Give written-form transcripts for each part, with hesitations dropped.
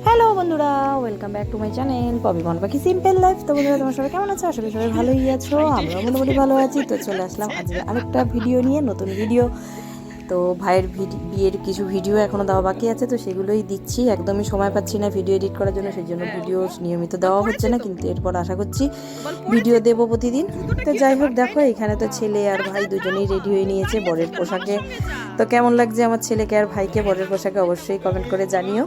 Hello বন্ধুরা, welcome back to my channel Poppy Bonpakhi simple life. তো বন্ধুরা, তোমার সবাই কেমন আছো? আশা করি সবাই ভালোই আছো। আমরাও মোটামুটি ভালো আছি। তো চলে আসলাম আজকে আরেকটা ভিডিও নিয়ে, নতুন ভিডিও। তো ভাইয়ের বিয়ের কিছু ভিডিও এখনও দেওয়া বাকি আছে, তো সেগুলোই দিচ্ছি। একদমই সময় পাচ্ছি না ভিডিও এডিট করার জন্য, সেই জন্য ভিডিও নিয়মিত দেওয়া হচ্ছে না, কিন্তু এরপর আশা করছি ভিডিও দেবো প্রতিদিন। তো যাই হোক, দেখো এখানে তো ছেলে আর ভাই দুজনেই রেডি হয়ে নিয়েছে বরের পোশাকে। তো কেমন লাগছে আমার ছেলেকে আর ভাইকে বরের পোশাকে অবশ্যই কমেন্ট করে জানিও।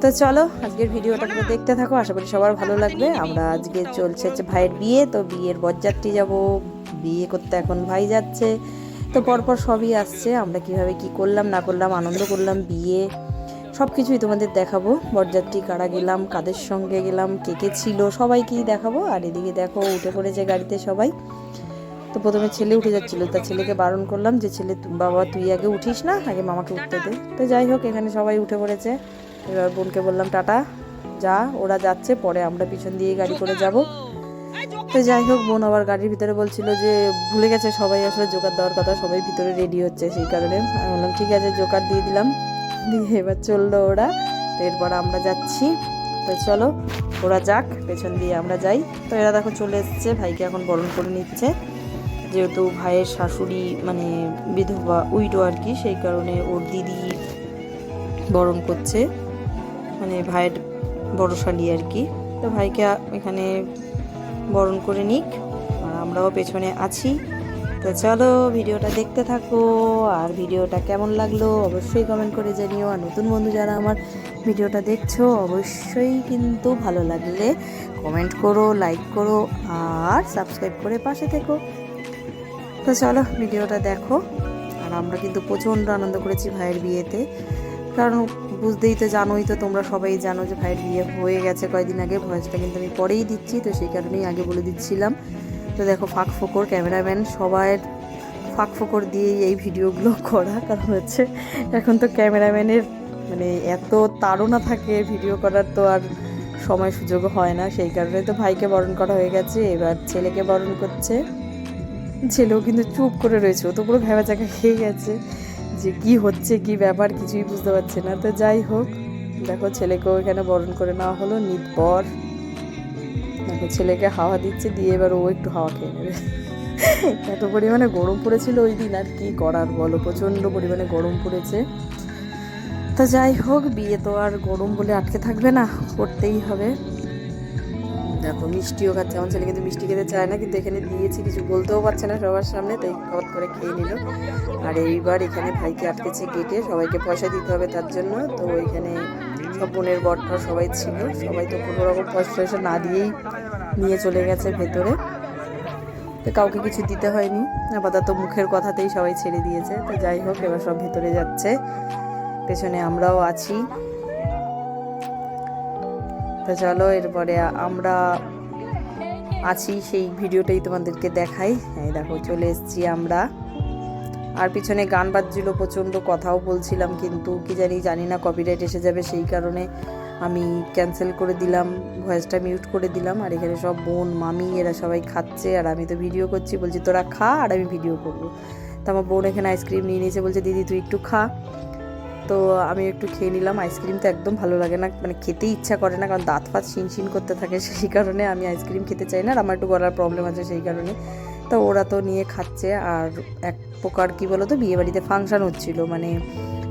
তো চলো আজকের ভিডিওটা পুরো দেখতে থাকো, আশা করি সবার ভালো লাগবে। আমরা আজকে চলছে ভাইয়ের বিয়ে, তো বিয়ের বরযাত্রী যাব, বিয়ে করতে এখন ভাই যাচ্ছে। তো পরপর সবই আসছে, আমরা কিভাবে কি করলাম না করলাম, আনন্দ করলাম, বিয়ে সব কিছুই তোমাদের দেখাবো। বরযাত্রী কারা গেলাম, কাদের সঙ্গে গেলাম, কে কে ছিল, সবাইকেই দেখাবো। আর এদিকে দেখো উঠে পড়েছে গাড়িতে সবাই। তো প্রথমে ছেলে উঠে যাচ্ছিলো, তা ছেলেকে বারণ করলাম যে ছেলে বাবা তুই আগে উঠিস না, আগে মামাকে উঠতে দে। তো যাই হোক এখানে সবাই উঠে পড়েছে। এবার বোনকে বললাম টাটা, যা ওরা যাচ্ছে, পরে আমরা পিছন দিয়ে গাড়ি করে যাব। তো যাই হোক বোন আবার গাড়ির ভিতরে বলছিল যে ভুলে গেছে সবাই আসলে জোকার দেওয়ার কথা, সবাই ভিতরে রেডি হচ্ছে, সেই কারণে আমি বললাম ঠিক আছে জোকার দিয়ে দিলাম। দিয়ে এবার চললো ওরা। তো এরপর আমরা যাচ্ছি। তো চলো ওরা যাক, পেছন দিয়ে আমরা যাই। তো এরা দেখো চলে এসছে, ভাইকে এখন বরণ করে নিচ্ছে। যেহেতু ভাইয়ের শাশুড়ি মানে বিধবা উইডো আর কি, সেই কারণে ওর দিদি বরণ করছে, মানে ভাইয়ের বড় শালি আর কি। তো ভাইকে এখানে বরণ করে নিক, আর আমরাও পেছনে আছি। তো চলো ভিডিওটা দেখতে থাকো, আর ভিডিওটা কেমন লাগলো অবশ্যই কমেন্ট করে জানিও। আর নতুন বন্ধু যারা আমার ভিডিওটা দেখছো অবশ্যই কিন্তু ভালো লাগলে কমেন্ট করো, লাইক করো, আর সাবস্ক্রাইব করে পাশে থেকো। তো চলো ভিডিওটা দেখো। আর আমরা কিন্তু প্রচণ্ড আনন্দ করেছি ভাইয়ের বিয়েতে, কারণ বুঝতেই তো জানোই, তো তোমরা সবাই জানো যে ভাইয়ের বিয়ে হয়ে গেছে কয়েকদিন আগে। ভয়েসটা কিন্তু আমি পরেই দিচ্ছি, তো সেই কারণেই আগে বলে দিচ্ছিলাম। তো দেখো ফাঁক ফোকর ক্যামেরাম্যান সবাই ফাঁক ফোকর দিয়েই এই ভিডিওগুলো করা, কারণ হচ্ছে এখন তো ক্যামেরাম্যানের মানে এত তাড়না থাকে ভিডিও করার, তো আর সময় সুযোগ হয় না, সেই কারণে তো ভাইকে বরণ করা হয়ে গেছে। এবার ছেলেকে বরণ করছে। ছেলেও কিন্তু চুপ করে রয়েছে, ও তো পুরো ভেবা চাকা খেয়ে গেছে যে কি হচ্ছে কি ব্যাপার, কিছুই বুঝতে পারছে না। তো যাই হোক দেখো ছেলেকেও এখানে বরণ করে নেওয়া হলো। নিত পর দেখো ছেলেকে হাওয়া দিচ্ছে, দিয়ে এবার ও একটু হাওয়া খেয়ে নেবে। এত পরিমাণে গরম পড়েছিল ওই দিন, আর কি করার বলো, প্রচণ্ড পরিমাণে গরম পড়েছে। তো যাই হোক বিয়ে তো আর গরম বলে আটকে থাকবে না, করতেই হবে। দেখো মিষ্টিও খাচ্ছে, আমার ছেলে কিন্তু মিষ্টি খেতে চায় না, কিন্তু এখানে দিয়েছি, কিছু বলতেও পারছে না সবার সামনে, তাই কত করে খেয়ে নিল। আর এইবার এখানে ভাইকে আটকেছে গেটে, সবাইকে পয়সা দিতে হবে তার জন্য। তো এখানে সব বোনের বরটা সবাই ছিল, সবাই তো কোনো রকম পয়সা না দিয়েই নিয়ে চলে গেছে ভেতরে। তো কাউকে কিছু দিতে হয়নি, আপাতত মুখের কথাতেই সবাই ছেড়ে দিয়েছে। তো যাই হোক এবার সব ভেতরে যাচ্ছে, পেছনে আমরাও আছি। তো চলো এরপরে আমরা আছি সেই ভিডিওটাই তোমাদেরকে দেখাই। এই দেখো চলে এসেছি আমরা, আর পিছনে গান বাজছিল প্রচণ্ড, কথাও বলছিলাম, কিন্তু কি জানি না কপিরাইট এসে যাবে, সেই কারণে আমি ক্যান্সেল করে দিলাম, ভয়েসটা মিউট করে দিলাম। আর এখানে সব বোন মামি এরা সবাই খাচ্ছে, আর আমি তো ভিডিও করছি, বলছি তোরা খা আর আমি ভিডিও করবো। তো আমার বোন এখানে আইসক্রিম নিয়ে নিয়েছে, বলছে দিদি তুই একটু খা। তো আমি একটু খেয়ে নিলাম। আইসক্রিম তো একদম ভালো লাগে না, মানে খেতেই ইচ্ছা করে না, কারণ দাঁত ফাত শিনশিন করতে থাকে, সেই কারণে আমি আইসক্রিম খেতে চাই না, আর আমার একটু গলার প্রবলেম আছে সেই কারণে। তো ওরা তো নিয়ে খাচ্ছে। আর এক প্রকার কী বলো তো, বিয়েবাড়িতে ফাংশান হচ্ছিল, মানে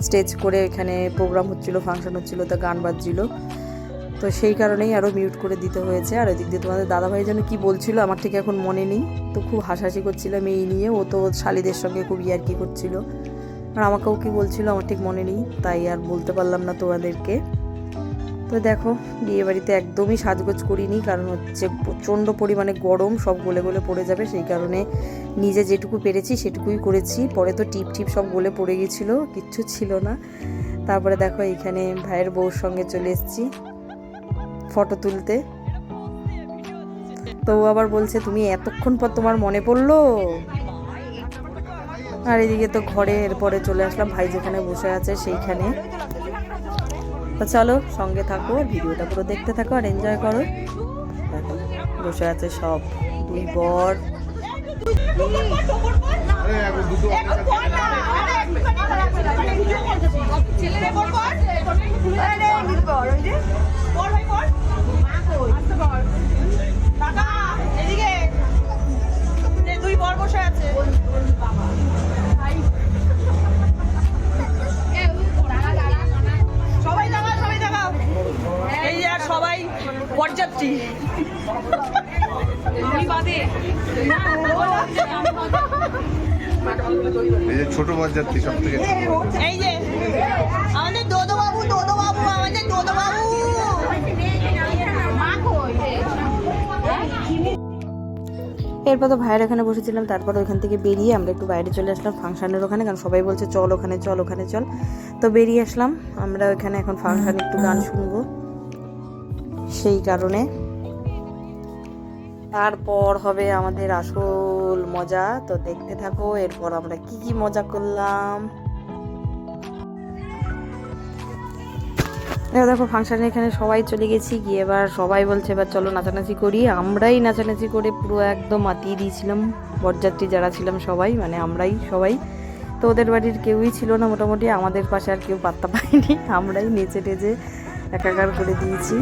স্টেজ করে এখানে প্রোগ্রাম হচ্ছিলো, ফাংশান হচ্ছিলো, তো গান বাজছিল, তো সেই কারণেই আরও মিউট করে দিতে হয়েছে। আর ওদিক দিয়ে তোমাদের দাদাভাই যেন কী বলছিল আমার ঠিক এখন মনে নেই, তো খুব হাসাহাসি করছিলাম এই নিয়ে, ও তো শালিদের সঙ্গে খুব ইয়ার্কি করছিল, আর আমাকেও কি বলছিল আমার ঠিক মনে নেই, তাই আর বলতে পারলাম না তোমাদেরকে। তো দেখো বিয়েবাড়িতে একদমই সাজগোজ করিনি, কারণ হচ্ছে প্রচণ্ড পরিমাণে গরম, সব গলে গলে পড়ে যাবে, সেই কারণে নিজে যেটুকু পেরেছি সেটুকুই করেছি। পরে তো টিপ টিপ সব গলে পড়ে গেছিলো, কিচ্ছু ছিল না। তারপরে দেখো এইখানে ভাইয়ের বউর সঙ্গে চলে এসেছি ফটো তুলতে। তো ও আবার বলছে তুমি এতক্ষণ পর তোমার মনে পড়লো। আর এদিকে তো ঘরে এরপরে চলে আসলাম, ভাই যেখানে বসে আছে সেইখানে। তো চলো সঙ্গে থাকো, ভিডিওটা পুরো দেখতে থাকো আর এনজয় করো। দেখো বসে আছে সব দুই বর। দুই বর বসে আছে। সবাই দেখাও, সবাই দেখাও। এই আর সবাই বরযাত্রী। এই যে ছোট বরযাত্রী সব থেকে এই যে আমাদের দোদো বাবু, আমাদের দোদো বাবু। এরপর তো ভাইয়ের এখানে বসেছিলাম, তারপর ওইখান থেকে বেরিয়ে আমরা একটু বাইরে চলে আসলাম ফাংশনের ওখানে, কারণ সবাই বলছে চল ওখানে চল, ওখানে চল। তো বেরিয়ে আসলাম আমরা ওইখানে, এখন ফাংশনে একটু গান শুনবো সেই কারণে। তারপর হবে আমাদের আসল মজা, তো দেখতে থাকো এরপর আমরা কি কি মজা করলাম। দেখো ফাংশানে এখানে সবাই চলে গেছি, গিয়ে এবার সবাই বলছে এবার চলো নাচানাচি করি। আমরাই নাচানাচি করে পুরো একদম মাতিয়ে দিয়েছিলাম বরযাত্রী যারা ছিলাম সবাই, মানে আমরাই সবাই। তো ওদের বাড়ির কেউই ছিল না মোটামুটি, আমাদের পাশে আর কেউ পাত্তা পায়নি, আমরাই নেচে টেচে একাকার করে দিয়েছি।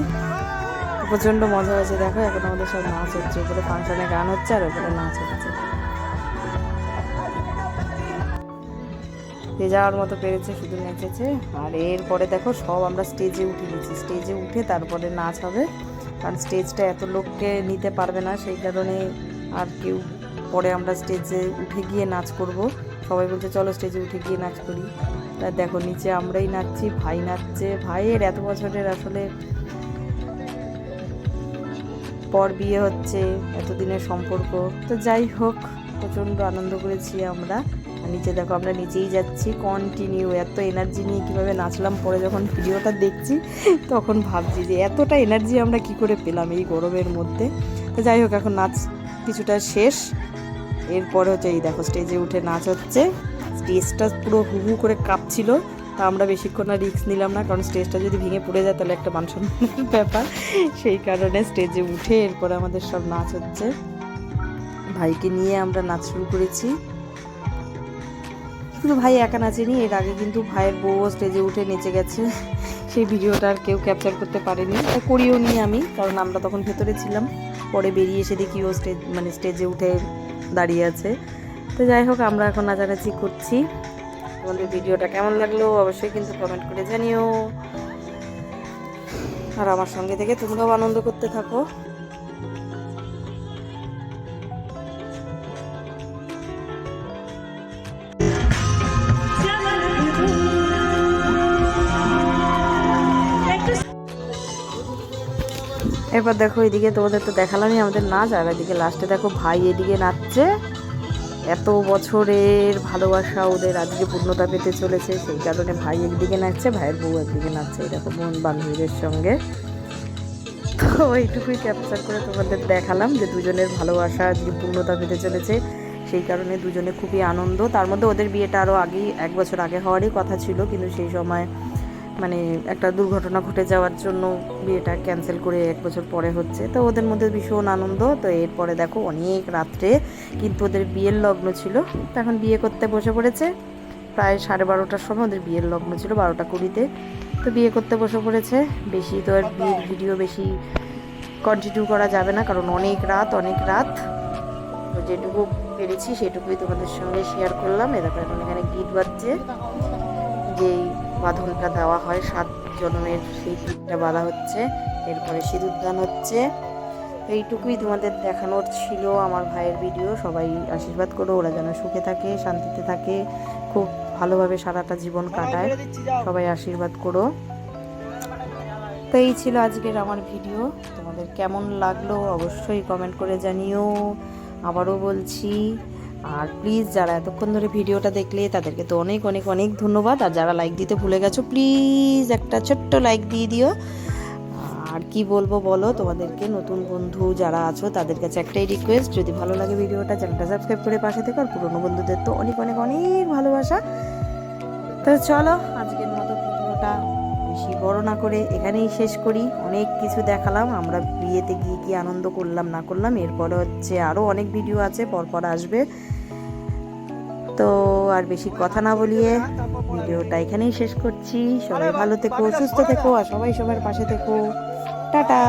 প্রচণ্ড মজা হয়েছে। দেখো এখন আমাদের সব নাচ হচ্ছে, ওপরে ফাংশনে গান হচ্ছে আর ওপরে নাচ হচ্ছে। যে যাওয়ার মতো পেরেছে শুধু নেচেছে। আর এরপরে দেখো সব আমরা স্টেজে উঠে গেছি, স্টেজে উঠে তারপরে নাচ হবে, কারণ স্টেজটা এত লোককে নিতে পারবে না, সেই কারণে আর কেউ পরে আমরা স্টেজে উঠে গিয়ে নাচ করব। সবাই বলছে চলো স্টেজে উঠে গিয়ে নাচ করি। তা দেখো নিচে আমরাই নাচছি, ভাই নাচছে। ভাইয়ের এত বছরের আসলে পর বিয়ে হচ্ছে, এতদিনের সম্পর্ক। তো যাই হোক প্রচণ্ড আনন্দ করেছি আমরা। আর নিচে দেখো আমরা নিচেই যাচ্ছি কন্টিনিউ, এত এনার্জি নিয়ে কীভাবে নাচলাম। পরে যখন ভিডিওটা দেখছি তখন ভাবছি যে এতটা এনার্জি আমরা কি করে পেলাম এই গরমের মধ্যে। তো যাই হোক এখন নাচ কিছুটা শেষ, এরপরে হচ্ছে এই দেখো স্টেজে উঠে নাচ হচ্ছে। স্টেজটা পুরো হু হু করে কাঁপছিল, তা আমরা বেশিক্ষণ আর রিস্ক নিলাম না, কারণ স্টেজটা যদি ভেঙে পড়ে যায় তাহলে একটা মান-সম্মানের ব্যাপার। সেই কারণে স্টেজে উঠে এরপরে আমাদের সব নাচ হচ্ছে। ভাইকে নিয়ে আমরা নাচ শুরু করেছি। কিন্তু ভাই একা নাচেনি, এর আগে কিন্তু ভাইয়ের বউ স্টেজে উঠে নেচে গেছে, সেই ভিডিওটা আর কেউ ক্যাপচার করতে পারেনি, করিও নি আমি, কারণ আমরা তখন ভেতরে ছিলাম। পরে বেরিয়ে এসে দেখি ও স্টেজে উঠে দাঁড়িয়ে আছে। তো যাই হোক আমরা এখন নাচানাচি করছি। তোমাদের ভিডিওটা কেমন লাগলো অবশ্যই কিন্তু কমেন্ট করে জানিও, আর আমার সঙ্গে থেকে তোমরাও আনন্দ করতে থাকো। এরপর দেখো এদিকে তোমাদের তো দেখালামই আমাদের নাচ, আর এদিকে লাস্টে দেখো ভাই এদিকে নাচছে। এত বছরের ভালোবাসা ওদের আজকে পূর্ণতা পেতে চলেছে, সেই কারণে ভাই একদিকে নাচছে, ভাইয়ের বউ একদিকে নাচছে, এই দেখো বোন বান্ধবীদের সঙ্গে। তো এইটুকুই ক্যাপচার করে তোমাদের দেখালাম যে দুজনের ভালোবাসা আজকে পূর্ণতা পেতে চলেছে, সেই কারণে দুজনে খুবই আনন্দ। তার মধ্যে ওদের বিয়েটা আরও আগেই 1 বছর আগে হওয়ারই কথা ছিল, কিন্তু সেই সময় মানে একটা দুর্ঘটনা ঘটে যাওয়ার জন্য বিয়েটা ক্যান্সেল করে 1 বছর পরে হচ্ছে। তো ওদের মধ্যে ভীষণ আনন্দ। তো এরপরে দেখো অনেক রাত্রে কিন্তু ওদের বিয়ের লগ্ন ছিল, তো এখন বিয়ে করতে বসে পড়েছে। প্রায় 12:30টার সময় ওদের বিয়ের লগ্ন ছিল, 12:20-তে। তো বিয়ে করতে বসে পড়েছে। বেশি তো আর বিয়ের ভিডিও বেশি কন্টিনিউ করা যাবে না, কারণ অনেক রাত। তো যেটুকু পেরেছি সেটুকুই তোমাদের সঙ্গে শেয়ার করলাম। এরকম এখন এখানে গীত বাজছে, যেই বাঁধনটা দেওয়া হয় 7 জন্মের, সেই গীতটা বাঁধা হচ্ছে। এরপরে সিঁদুরদান হচ্ছে। এইটুকুই তোমাদের দেখানোর ছিল আমার ভাইয়ের ভিডিও। সবাই আশীর্বাদ করো, ওরা যেন সুখে থাকে, শান্তিতে থাকে, খুব ভালোভাবে সারাটা জীবন কাটায়, সবাই আশীর্বাদ করো। তো এই ছিল আজকের আমার ভিডিও। তোমাদের কেমন লাগলো অবশ্যই কমেন্ট করে জানিও। আবারও বলছি, আর প্লিজ যারা এতক্ষণ ধরে ভিডিওটা দেখলে তাদেরকে তো অনেক অনেক অনেক ধন্যবাদ। আর যারা লাইক দিতে ভুলে গেছো প্লিজ একটা ছোট্ট লাইক দিয়ে দিও। আর কি বলবো বলো, তোমাদেরকে নতুন বন্ধু যারা আছো তাদের কাছে একটাই রিকোয়েস্ট, যদি ভালো লাগে ভিডিওটা চ্যানেলটা সাবস্ক্রাইব করে পাশে থেকো। আর পুরনো বন্ধুদের তো অনেক অনেক অনেক ভালোবাসা। তো চলো আজকের মতো ভিডিওটা বেশি বড় না করে এখানেই শেষ করি। অনেক কিছু দেখালাম আমরা বিয়েতে গিয়ে কি আনন্দ করলাম না করলাম। এরপরে হচ্ছে আরও অনেক ভিডিও আছে, পরপর আসবে। তো আর বেশি কথা না বলিয়ে ভিডিওটা এখানেই শেষ করছি। সবাই ভালো থেকো, সুস্থ থেকো, আর সবাই সবার পাশে থেকো। টাটা।